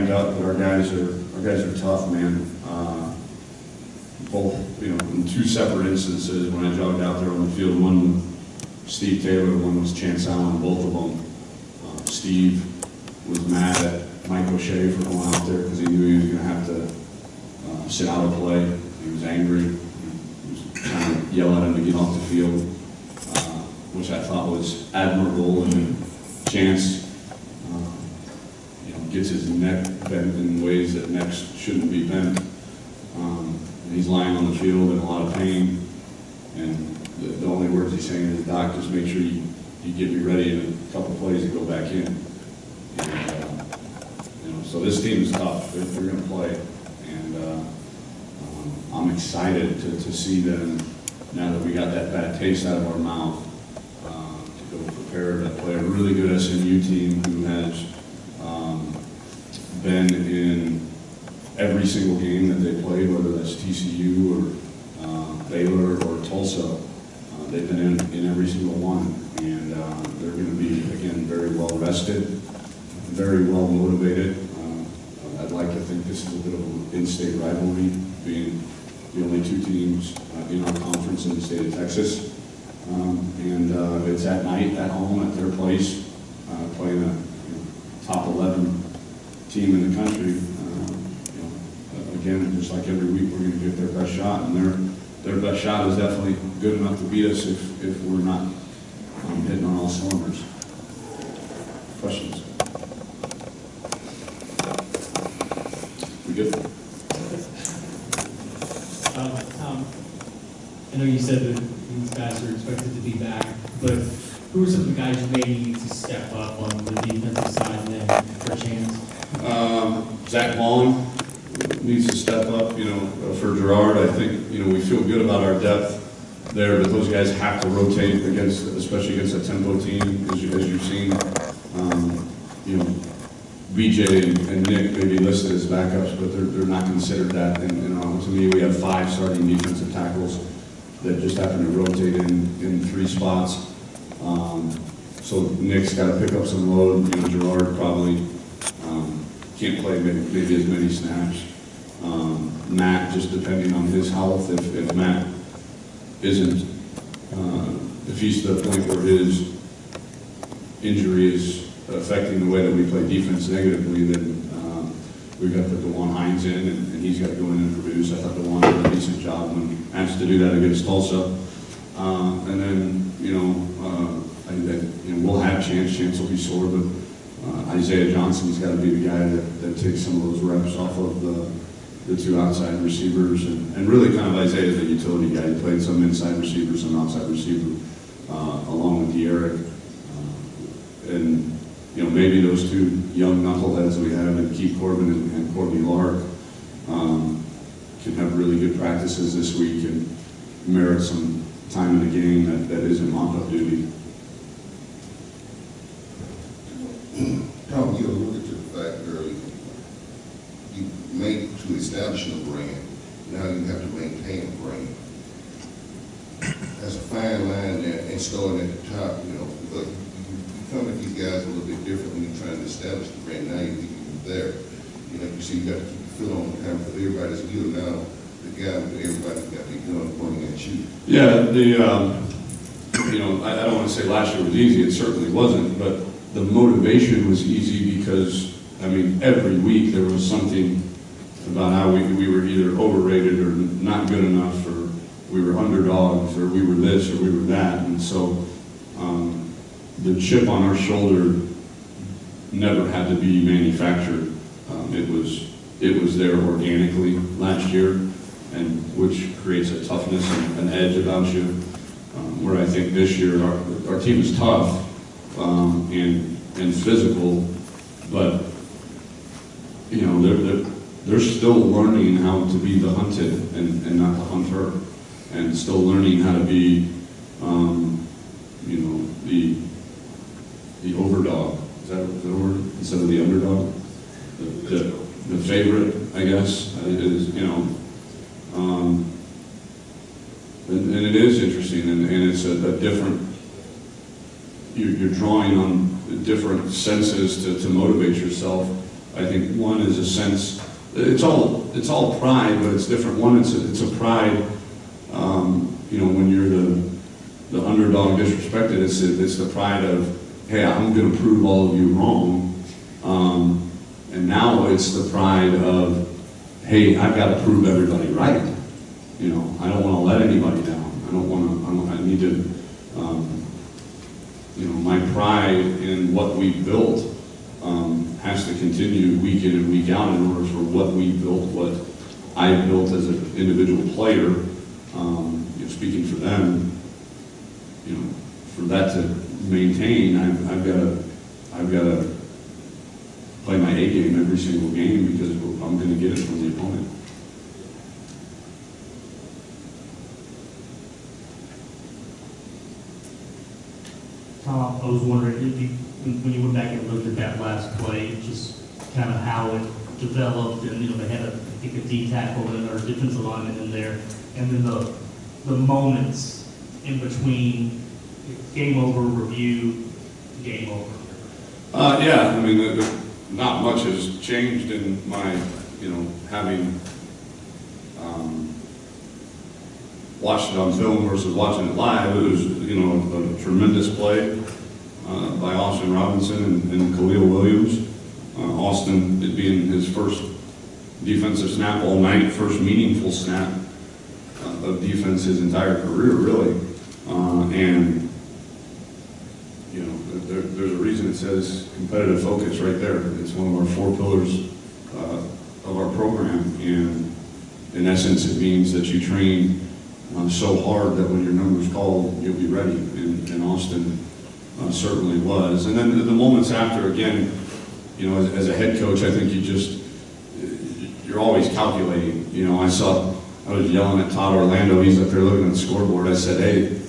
banged up, but our guys are tough, man. Both, you know, in two separate instances when I jogged out there on the field, one with Steve Taylor, one was Chance Allen, both of them. Steve was mad at Mike O'Shea for going out there because he knew he was going to have to sit out a play. He was angry. He was trying to yell at him to get off the field, which I thought was admirable. And Chance, you know, gets his neck bent in ways that necks shouldn't be bent. And he's lying on the field in a lot of pain. And the only words he's saying is, "Doc, just make sure you get me ready in a couple plays to go back in." And, you know, so this team is tough. They're going to play. And I'm excited to see them, now that we got that bad taste out of our mouth, to go prepare to play a really good SMU team who has been in every single game that they played, whether that's TCU or Baylor or Tulsa. They've been in every single one, and they're going to be, again, very well rested, very well motivated. I'd like to think this is a bit of an in-state rivalry, being the only two teams in our conference in the state of Texas. And it's at night, at home, at their place, playing a top 11 team in the country. Again, just like every week, we're going to give their best shot, and their best shot is definitely good enough to beat us if we're not hitting on all cylinders. Questions? We good? I know you said that these guys are expected to be back, but who are some of the guys who may need to step up on the defensive side and then for a chance? Zach Vaughn needs to step up, you know, for Gerard. I think, you know, we feel good about our depth there, but those guys have to rotate against, especially against a tempo team, as you've seen. You know, BJ and Nick may be listed as backups, but they're not considered that. And to me, we have 5 starting defensive tackles that just happen to rotate in 3 spots. So Nick's got to pick up some load. You know, Gerard probably can't play maybe as many snaps. Matt, just depending on his health, if Matt isn't, if he's to the point where his injury is affecting the way that we play defense negatively, then we've got to put DeJuan Hines in, and he's got to go in and produce. I thought DeJuan did a decent job when asked to do that against Tulsa. And then, you know, we'll have Chance. Chance will be sore, but Isaiah Johnson's got to be the guy that takes some of those reps off of the 2 outside receivers, and really kind of Isaiah is a utility guy. He played some inside receiver, some outside receiver, along with Derek. And, you know, maybe those 2 young knuckleheads we have in Keith Corbin and Courtney Lark can have really good practices this week and merit some time in the game that isn't mop-up duty. Tom, you alluded to the fact earlier, you made to establish a brand, now you have to maintain a brand. There's a fine line there, and starting at the top, you know, because you come at these guys a little bit different when you're trying to establish the brand. Now you're there. You know, you see, you got to keep your foot on the time for everybody's view. Now the guy with everybody's got their gun pointing at you. Yeah, you know, I don't want to say last year was easy. It certainly wasn't, but the motivation was easy because, I mean, every week there was something about how we were either overrated or not good enough, or we were underdogs, or we were this, or we were that. And so the chip on our shoulder never had to be manufactured. It was there organically last year, and which creates a toughness and an edge about you. Where I think this year our team is tough and physical, but you know they're still learning how to be the hunted and not the hunter, and still learning how to be you know, the overdog. Is that the word? Instead of the underdog, the favorite, I guess, is, you know. And it is interesting, and it's a different, you're drawing on different senses to motivate yourself. I think one is a sense, it's all pride, but it's different. One, it's a pride, you know, when you're the underdog disrespected, it's the pride of, hey, I'm going to prove all of you wrong. And now it's the pride of, hey, I've got to prove everybody right. You know, I don't want to let anybody down. I need to, you know, my pride in what we built has to continue week in and week out in order for what we built, what I built as an individual player, you know, speaking for them, you know, for that to maintain, I've got to play my A game every single game because I'm going to get it from the opponent. Tom, I was wondering, when you went back and looked at that last play, just kind of how it developed, and you know they had I think a D tackle or defensive lineman in there, and then the moments in between game over, review, game over. Yeah, I mean, not much has changed in my, you know, having watched it on film versus watching it live. It was, you know, a tremendous play by Austin Robinson and Khalil Williams. Austin, it being his first defensive snap all night, first meaningful snap of defense his entire career, really. And, you know, there's a reason it says competitive focus right there. It's one of our 4 pillars of our program. And in essence, it means that you train so hard that when your number's called, you'll be ready. And Austin certainly was. And then the moments after, again, you know, as a head coach, I think you're always calculating. You know, I was yelling at Todd Orlando. He's up there looking at the scoreboard. I said, hey,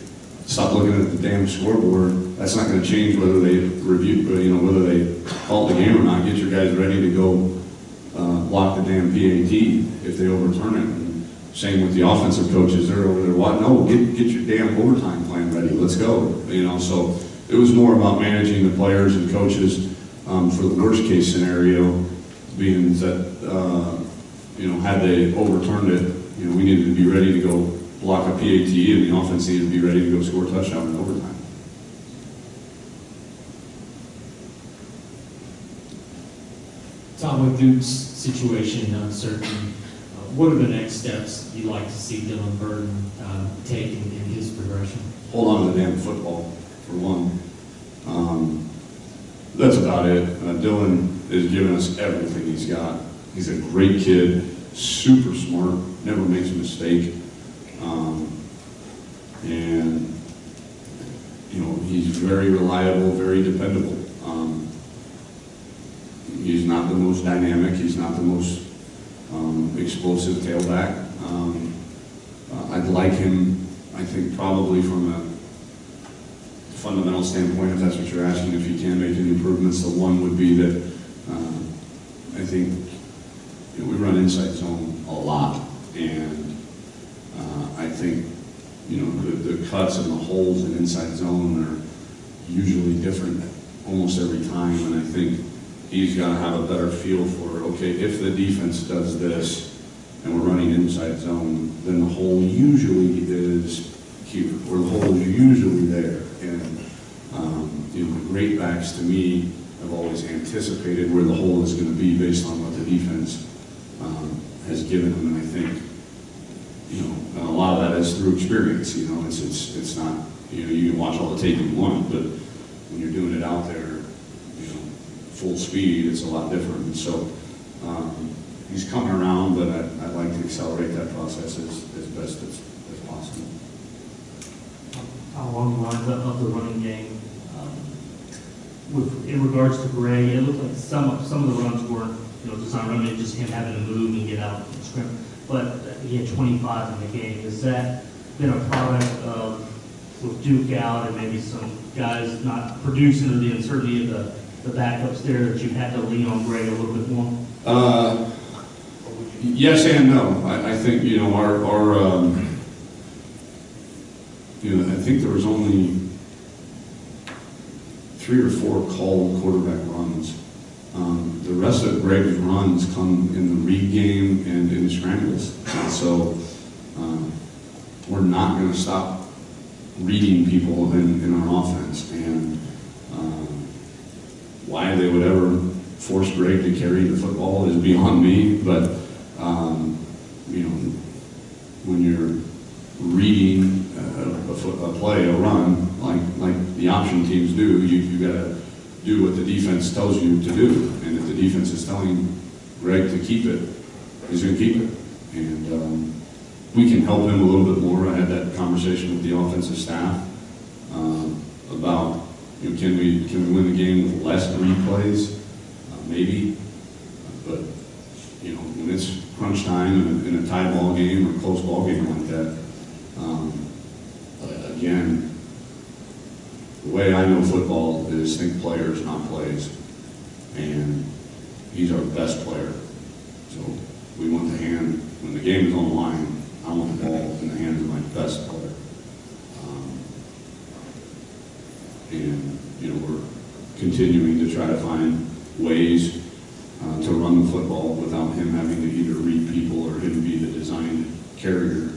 stop looking at the damn scoreboard. That's not going to change whether they review, you know, whether they call the game or not. Get your guys ready to go block the damn PAT if they overturn it. And same with the offensive coaches. They're over there, what? No, get your damn overtime plan ready. Let's go. You know, so it was more about managing the players and coaches for the worst case scenario, being that you know, had they overturned it, you know, we needed to be ready to go block a PAT, and the offense needed to be ready to go score a touchdown in overtime. Tom, with Duke's situation uncertain, what are the next steps you'd like to see Dylan Burton take in his progression? Hold on to the damn football, for one. That's about it. Dylan is giving us everything he's got. He's a great kid, super smart, never makes a mistake. And, you know, he's very reliable, very dependable. He's not the most dynamic, he's not the most explosive tailback. I'd like him, I think, probably from a fundamental standpoint, if that's what you're asking, if he can make any improvements. The one would be that I think, you know, we run inside zone a lot, and I think, you know, the cuts and the holes in inside zone are usually different almost every time, and I think he's got to have a better feel for, okay, if the defense does this and we're running inside zone, then the hole usually is here, or the hole is usually there. And you know, the great backs, to me, have always anticipated where the hole is going to be based on what the defense has given them. And I think, you know, a lot of that is through experience. You know, it's not, you know, you can watch all the tape you want, but when you're doing it out there, you know, full speed, it's a lot different. And so he's coming around, but I'd like to accelerate that process as best as possible. Along the lines of the running game, in regards to Gray, it looked like some of the runs weren't, you know, designed running, just him having to move and get out and scrim. But he had 25 in the game. Has that been a product of with Duke out and maybe some guys not producing, or the uncertainty of the backups there, that you had to lean on Gray a little bit more? Yes and no. I think, you know, our you know, I think there was only 3 or 4 called quarterback runs The rest of Greg's runs come in the read game and in the scrambles. And so we're not going to stop reading people in our offense. And why they would ever force Greg to carry the football is beyond me. But you know, when you're reading a play, a run, like the option teams do, you got to do what the defense tells you to do. And if the defense is telling Greg to keep it, he's going to keep it. And we can help him a little bit more. I had that conversation with the offensive staff about, you know, can we win the game with less replays? Maybe, but you know, when it's crunch time in a tie ball game or a close ball game like that, again, the way I know football is think players, not plays, and he's our best player. So we want the hand, when the game is on the line, I want the ball in the hands of my best player. And you know, we're continuing to try to find ways to run the football without him having to either read people or him be the designed carrier.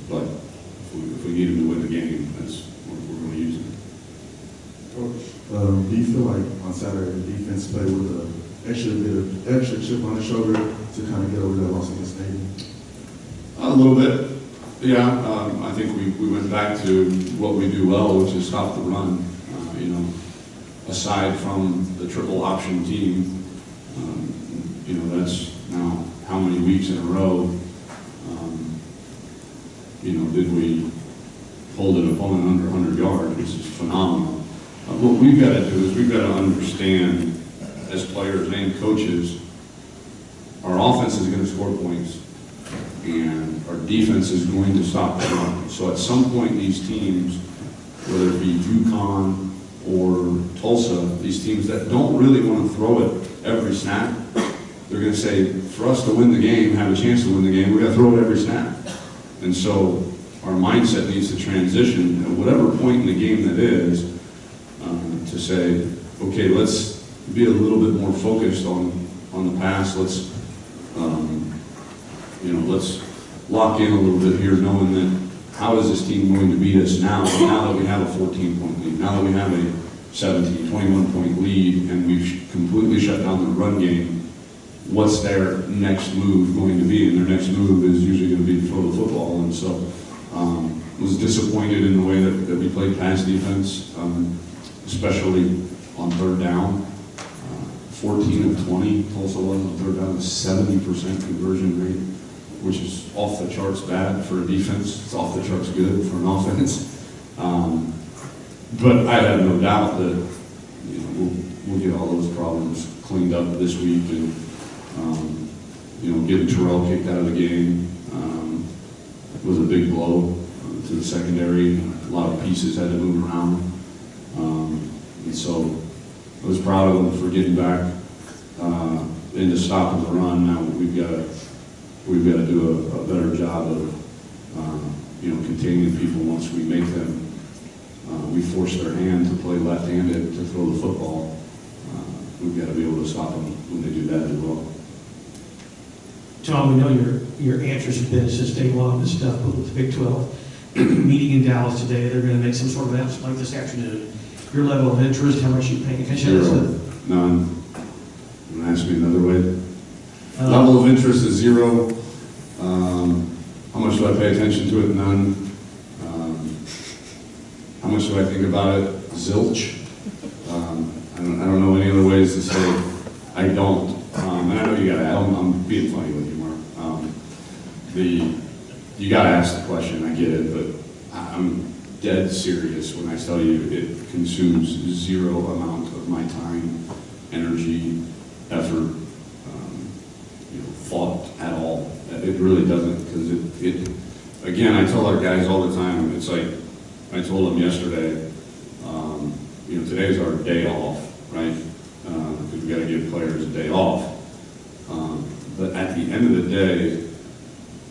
But if we need him to win the game, that's what we're going to use him. Coach, do you feel like on Saturday the defense played with an extra chip on the shoulder to kind of get over that loss against Navy? A little bit, yeah. I think we went back to what we do well, which is stop the run. You know, aside from the triple option team, you know, that's now how many weeks in a row, you know, did we hold an opponent under 100 yards, which is phenomenal. What we've got to do is we've got to understand, as players and coaches, our offense is going to score points, and our defense is going to stop the run. So at some point, these teams, whether it be UConn or Tulsa, these teams that don't really want to throw it every snap, they're going to say, for us to win the game, have a chance to win the game, we've got to throw it every snap. And so our mindset needs to transition at whatever point in the game that is, to say, okay, let's be a little bit more focused on the pass. Let's, you know, let's lock in a little bit here, knowing that how is this team going to beat us now that we have a 14-point lead, now that we have a 17, 21-point lead, and we've completely shut down the run game. What's their next move going to be? And their next move is usually going to be to throw the football. And so was disappointed in the way that we played pass defense, especially on third down. 14 of 20, Tulsa was on third down, a 70% conversion rate, which is off the charts bad for a defense. It's off the charts good for an offense. But I have no doubt that, you know, we'll get all those problems cleaned up this week, and you know, getting Terrell kicked out of the game was a big blow to the secondary. A lot of pieces had to move around, and so I was proud of them for getting back into stopping the run. Now we've got to do a better job of you know, containing people once we make them. We force their hand to play left-handed to throw the football. We've got to be able to stop them when they do that as well. Tom, we know your answers have been since day one on this stuff, but with the Big 12 meeting in Dallas today, they're going to make some sort of announcement like this afternoon. Your level of interest, how much are you paying attention to this? None. You want to ask me another way? Level of interest is zero. How much do I pay attention to it? None. How much do I think about it? Zilch. I don't know any other ways to say I don't. And I know you got to. I'm being funny with you, Mark. You got to ask the question. I get it, but I'm dead serious when I tell you it consumes zero amount of my time, energy, effort, you know, thought at all. It really doesn't, because it. Again, I tell our guys all the time. It's like I told them yesterday. You know, today's our day off, right? Because we got to give players a day off. But at the end of the day,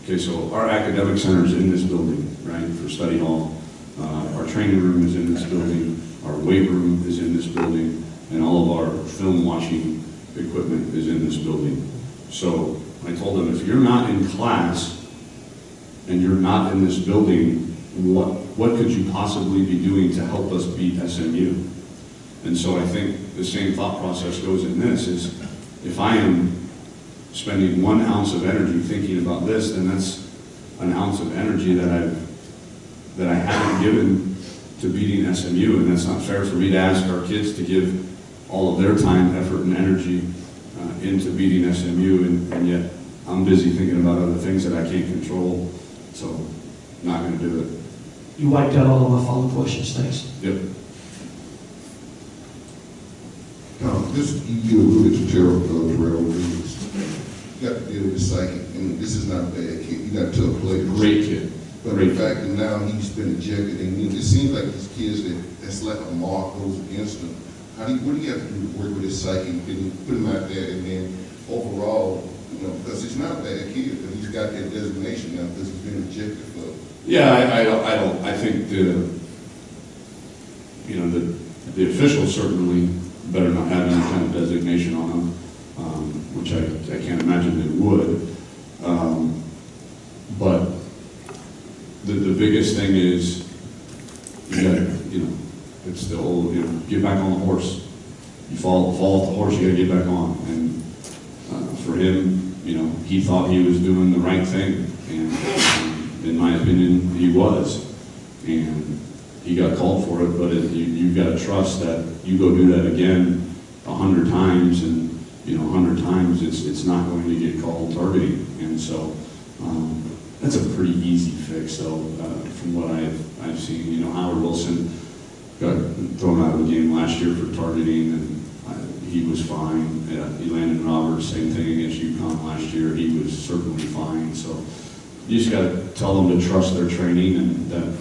okay, so our academic center is in this building, right, for study hall. Our training room is in this building. Our weight room is in this building. and all of our film watching equipment is in this building. So I told them, if you're not in class and you're not in this building, what could you possibly be doing to help us beat SMU? And so I think the same thought process goes in this, is if I am spending 1 ounce of energy thinking about this, then that's an ounce of energy that I haven't given to beating SMU, and that's not fair for me to ask our kids to give all of their time, effort, and energy into beating SMU, and yet I'm busy thinking about other things that I can't control, so not going to do it. You wiped out all of my follow-up questions, thanks. Yep. You alluded to Terrell Williams. You got to deal with his psyche, and this is not a bad kid. You got to play Great kid. But the fact that now he's been ejected, and it seems like these kids that's like a mark goes against them. What do you have to do to work with his psyche and put him out there, and then overall, because he's not a bad kid, but he's got that designation now because he's been ejected for. Yeah, I think the officials certainly better not have any kind of designation on them, which I can't imagine they would. But the biggest thing is you got it's the old get back on the horse. You fall off the horse, you got to get back on. And for him, he thought he was doing the right thing, and in my opinion, he was. And he got called for it, but you've got to trust that you go do that again 100 times, and 100 times it's not going to get called targeting. And so that's a pretty easy fix, though, from what I've seen. Howard Wilson got thrown out of the game last year for targeting, and he was fine. Elandon Roberts, same thing against UConn last year. He was certainly fine. So you just got to tell them to trust their training, and that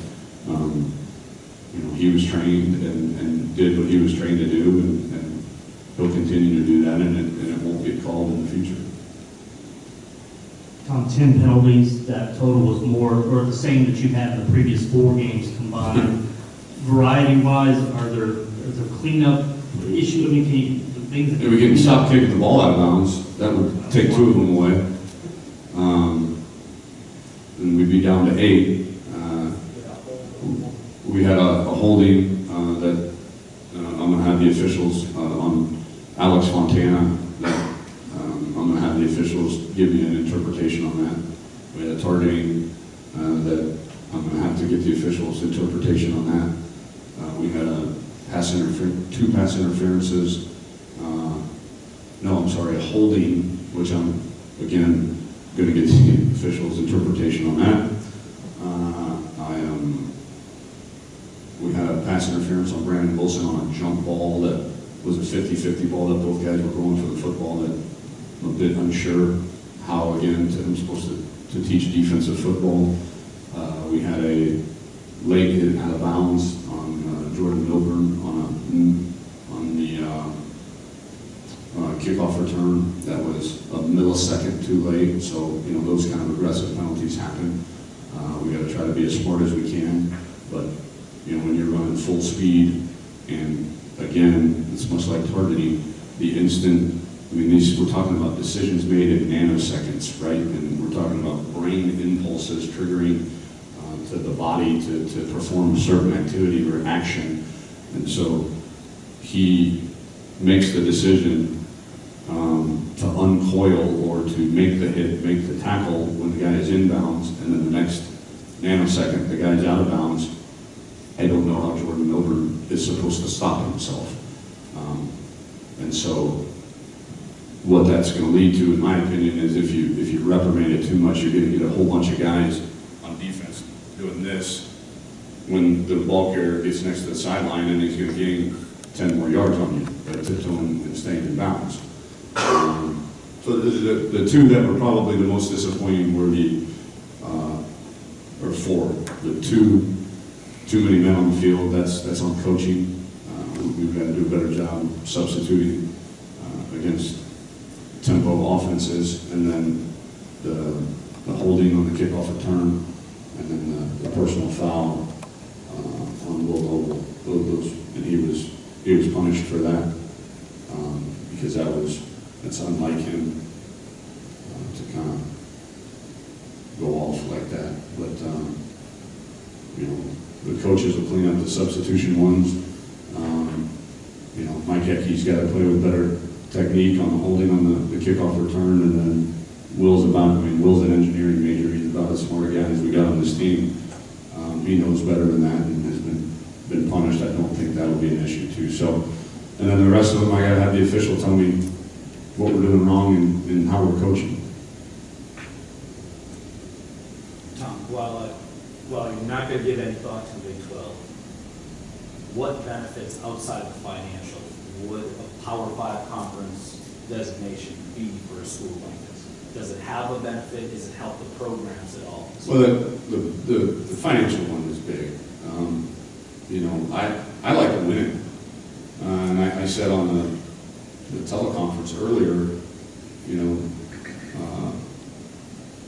he was trained and did what he was trained to do, and he'll continue to do that, and it won't get called in the future. Tom, 10 penalties, that total was more, or the same that you've had in the previous 4 games combined. Variety-wise, is there cleanup issue? I mean, the things that... If we can stop kicking the ball out of bounds, that would take 2 of them away. And we'd be down to 8. We had a holding that I'm going to have the officials on Alex Fontana, that I'm going to have the officials give me an interpretation on that. We had a targeting that I'm going to have to get the officials' interpretation on that. We had a 2 pass interferences. A holding, which I'm, again, going to get the officials' interpretation on that. We had a pass interference on Brandon Wilson on a jump ball that was a 50-50 ball that both guys were going for the football, that I'm a bit unsure how, again, I'm supposed to teach defensive football. We had a late hit out of bounds on Jordan Milburn on the kickoff return that was a millisecond too late. So, those kind of aggressive penalties happen. We got to try to be as smart as we can, but when you're running full speed, and again, it's much like targeting, the instant, we're talking about decisions made in nanoseconds, right? And we're talking about brain impulses triggering to the body to perform a certain activity or action. And so he makes the decision to uncoil or to make the hit, make the tackle when the guy is inbounds, and then the next nanosecond, the guy's out of bounds. I don't know how Jordan Milburn is supposed to stop himself. And so what that's going to lead to, in my opinion, is if you reprimand it too much, you're going to get a whole bunch of guys on defense doing this when the ball carrier gets next to the sideline, and he's going to gain 10 more yards on you, tiptoeing and staying in bounds. So the 2 that were probably the most disappointing were or 4. The too many men on the field, that's on coaching. We've got to do a better job substituting against tempo offenses, and then the holding on the kickoff return, and then the personal foul on Will Noble. And he was punished for that. because that's unlike him to kind of go off like that. But, you know, the coaches will clean up the substitution ones. You know, Mike Ecke's got to play with better technique on the holding on the kickoff return, and then Will's an engineering major. He's about as smart a guy as we got on this team. He knows better than that and has been punished. I don't think that'll be an issue too. So, and then the rest of them, I got to have the official tell me what we're doing wrong and how we're coaching. Tom, while you're not going to give any thought to the Big 12, what benefits outside of the financial would a Power 5 conference designation be for a school like this? Does it have a benefit? Does it help the programs at all? Well, the financial one is big. You know, I like winning. And I said on the teleconference earlier, you know,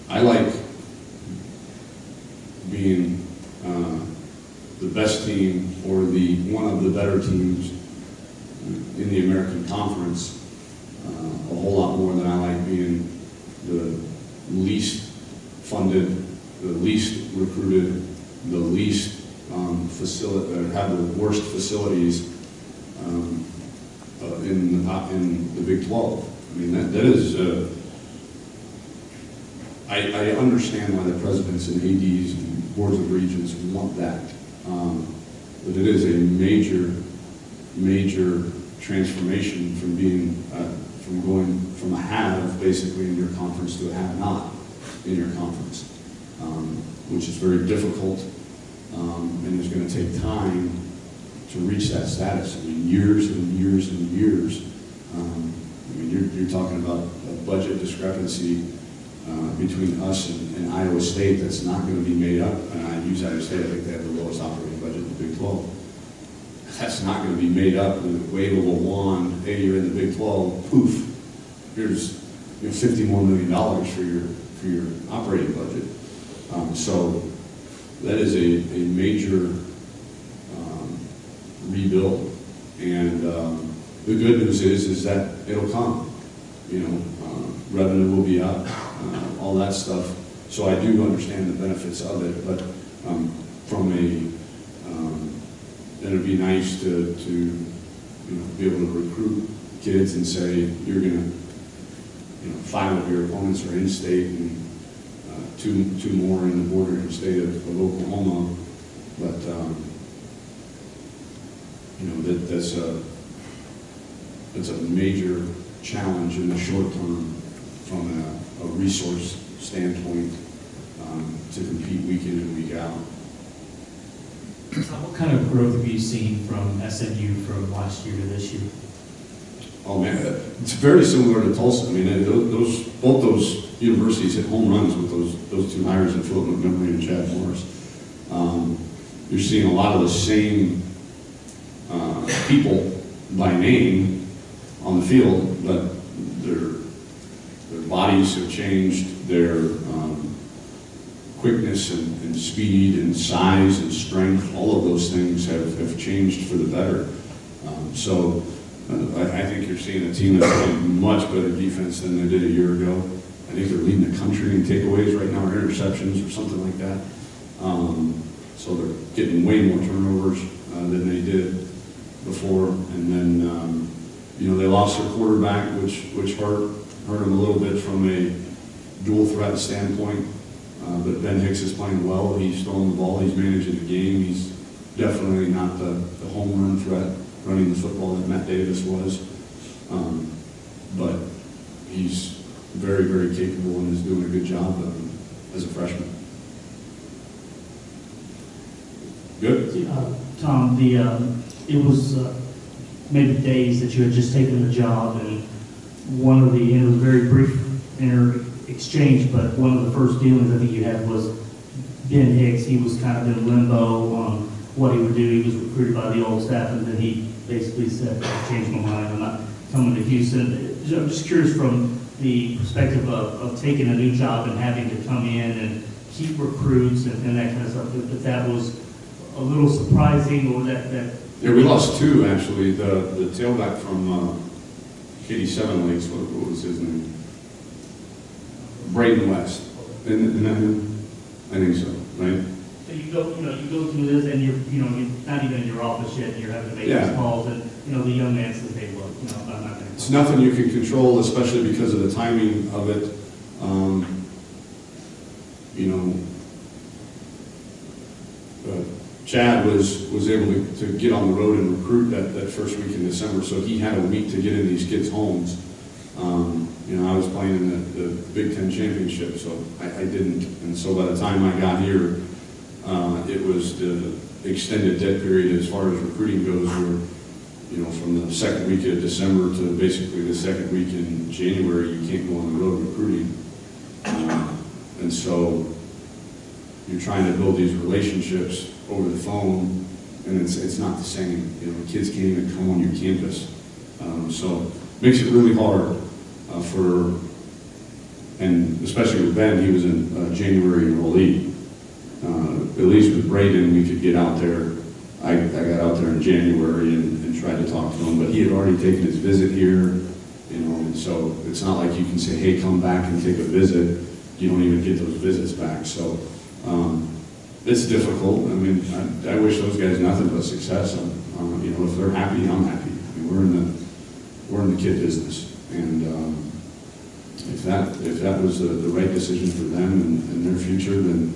I like being the best team or one of the better teams in the American Conference a whole lot more than I like being the least funded, the least recruited, the least have the worst facilities in the Big 12. I mean, that is. I understand why the presidents and ADs and boards of regents want that, but it is a major transformation from going from a have basically in your conference to a have not in your conference, which is very difficult, and is going to take time to reach that status. I mean, years and years and years. I mean, you're talking about a budget discrepancy between us and Iowa State that's not going to be made up. And I use Iowa State. I think they have the lowest operating budget in the Big 12. That's not going to be made up with a wave of a wand. Hey, you're in the Big 12. Poof. Here's $50 more million for your operating budget. So that is a major rebuild. And the good news is that it'll come. You know, revenue will be up, all that stuff. So I do understand the benefits of it, but it'd be nice to be able to recruit kids and say you're going to 5 of your opponents are in state and two more in the bordering state of Oklahoma, but that's a major challenge in the short term from a resource standpoint to compete week in and week out. What kind of growth have you seen from SMU from last year to this year? Oh man, it's very similar to Tulsa. I mean, both those universities hit home runs with those two hires in Philip Montgomery and Chad Morris. You're seeing a lot of the same people by name on the field, but their bodies have changed, their quickness and speed and size and strength, all of those things have changed for the better. So I think you're seeing a team that's playing much better defense than they did a year ago. I think they're leading the country in takeaways right now, or interceptions or something like that. So they're getting way more turnovers than they did before. And then, they lost their quarterback, which hurt them a little bit from a dual threat standpoint. But Ben Hicks is playing well. He's throwing the ball. He's managing the game. He's definitely not the home run threat running the football that Matt Davis was. But he's very, very capable and is doing a good job as a freshman. Good? Tom, it was maybe days that you had just taken the job, and it was a very brief exchange, but one of the first dealings I think you had was Ben Hicks. He was kind of in limbo on what he would do. He was recruited by the old staff, and then he basically said, I changed my mind, I'm not coming to Houston. I'm just curious from the perspective of taking a new job and having to come in and keep recruits and that kind of stuff, if that was a little surprising, or that Yeah, we lost 2 actually. The tailback from Katie Seven Lakes, what was his name? Brayton West. Isn't that him? I think so, right? So you go through this and you're not even in your office yet, and you're having to make Yeah. these calls, and, the young man says, hey, look, I'm not gonna. It's nothing you can control, especially because of the timing of it. Chad was able to get on the road and recruit that first week in December, so he had a week to get in these kids' homes. I was playing in the Big Ten Championship, so I didn't. And so by the time I got here, it was the extended dead period as far as recruiting goes, where, from the second week of December to basically the second week in January, you can't go on the road recruiting. And so you're trying to build these relationships over the phone, and it's not the same. Kids can't even come on your campus. So it makes it really hard and especially with Ben, he was in January enrollee. At least with Braden, we could get out there. I got out there in January and tried to talk to him, but he had already taken his visit here, and so it's not like you can say, hey, come back and take a visit. You don't even get those visits back. So it's difficult. I mean, I wish those guys nothing but success. If they're happy, I'm happy. I mean, we're in the kid business, and if that was the right decision for them and their future, then